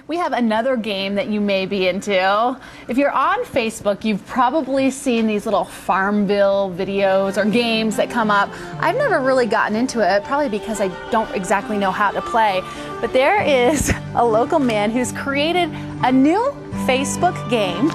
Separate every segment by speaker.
Speaker 1: We have another game that you may be into. If you're on Facebook, you've probably seen these little Farmville videos or games that come up. I've never really gotten into it, probably because I don't exactly know how to play. But there is a local man who's created a new Facebook game,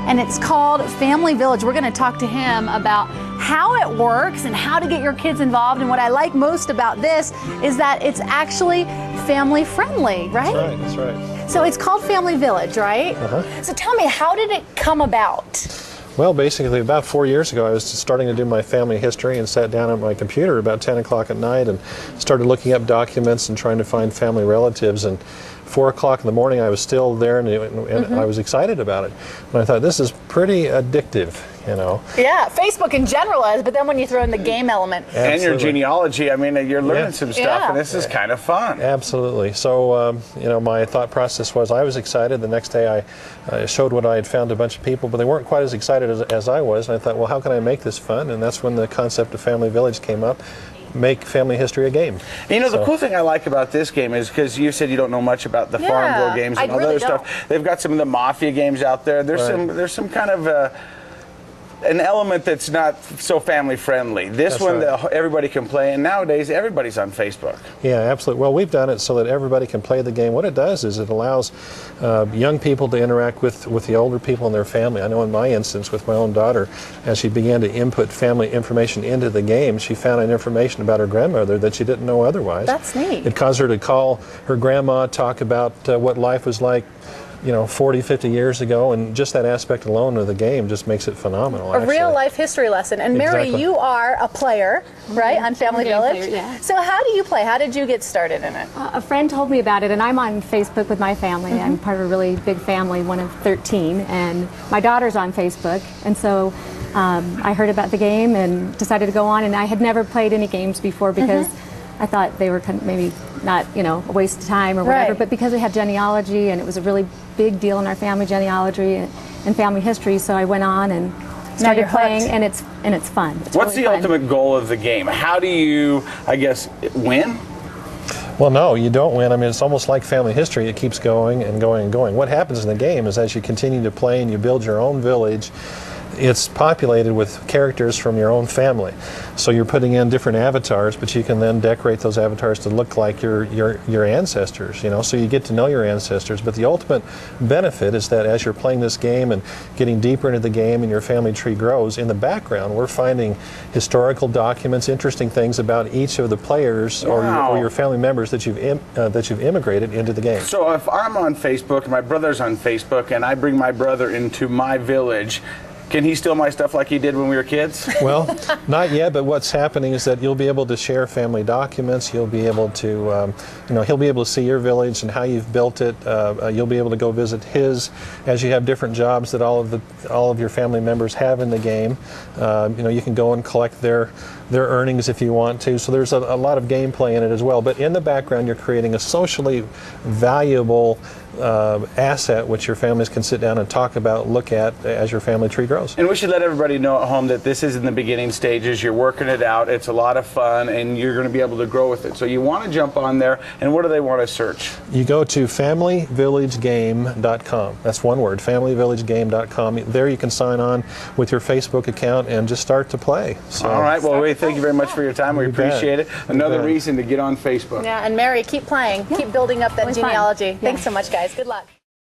Speaker 1: and it's called Family Village. We're going to talk to him about how it works and how to get your kids involved. And what I like most about this is that it's actually family friendly, right?
Speaker 2: That's right, that's right.
Speaker 1: So it's called Family Village, right? So tell me, how did it come about?
Speaker 2: Well, basically about 4 years ago, I was starting to do my family history and sat down at my computer about 10 o'clock at night and started looking up documents and trying to find family relatives. And 4 o'clock in the morning, I was still there, and I was excited about it. And I thought, this is pretty addictive, you know.
Speaker 1: Yeah, Facebook in general is, but then when you throw in the game element.
Speaker 2: Absolutely.
Speaker 3: And your genealogy, I mean, you're learning some stuff, and this is kind of fun.
Speaker 2: Absolutely. So, you know, my thought process was I was excited. The next day I showed what I had found to a bunch of people, but they weren't quite as excited as I was. And I thought, well, how can I make this fun? And that's when the concept of Family Village came up. Make family history a game.
Speaker 3: You know, the cool thing I like about this game is, because you said you don't know much about the Farmville games and all that other stuff. They've got some of the Mafia games out there. There's some kind of an element that's not so family friendly. This one, everybody can play, and nowadays everybody's on Facebook.
Speaker 2: Yeah, absolutely. Well, we've done it so that everybody can play the game. What it does is it allows young people to interact with the older people in their family. I know in my instance with my own daughter, as she began to input family information into the game, she found out information about her grandmother that she didn't know otherwise.
Speaker 1: That's neat.
Speaker 2: It caused her to call her grandma, talk about what life was like, you know, 40, 50 years ago, and just that aspect alone of the game just makes it phenomenal.
Speaker 1: A real life history lesson. And Mary, you are a player, right, on Family Village?
Speaker 4: Player, yeah.
Speaker 1: So how do you play? How did you get started in it?
Speaker 4: A friend told me about it, and I'm on Facebook with my family. I'm part of a really big family, one of 13, and my daughter's on Facebook, and so I heard about the game and decided to go on, and I had never played any games before because I thought they were kind of maybe not, you know, a waste of time or whatever, but because we had genealogy, and it was a really big deal in our family genealogy and family history, so I went on and started playing, and it's fun.
Speaker 3: What's the ultimate goal of the game? How do you, I guess, win?
Speaker 2: Well, no, you don't win. I mean, it's almost like family history. It keeps going and going and going. What happens in the game is as you continue to play and you build your own village, it's populated with characters from your own family. So you're putting in different avatars, but you can then decorate those avatars to look like your ancestors, you know, so you get to know your ancestors. But the ultimate benefit is that as you're playing this game and getting deeper into the game and your family tree grows, in the background we're finding historical documents, interesting things about each of the players or your family members that you've immigrated into the game.
Speaker 3: So if I'm on Facebook and my brother's on Facebook and I bring my brother into my village, can he steal my stuff like he did when we were kids?
Speaker 2: Well, not yet, but what's happening is that you'll be able to share family documents. You'll be able to, you know, he'll be able to see your village and how you've built it. You'll be able to go visit his, as you have different jobs that all of your family members have in the game. You know, you can go and collect their earnings if you want to. So there's a lot of gameplay in it as well. But in the background, you're creating a socially valuable asset which your families can sit down and talk about, look at as your family tree grows.
Speaker 3: And we should let everybody know at home that this is in the beginning stages. You're working it out. It's a lot of fun, and you're going to be able to grow with it. So you want to jump on there, and what do they want to search?
Speaker 2: You go to familyvillagegame.com. That's one word, familyvillagegame.com. There you can sign on with your Facebook account and just start to play. So,
Speaker 3: all right. Well, we thank you very much for your time. We appreciate it. Another reason to get on Facebook.
Speaker 1: Yeah, and Mary, keep playing. Keep building up that genealogy. Thanks so much, guys. Good luck.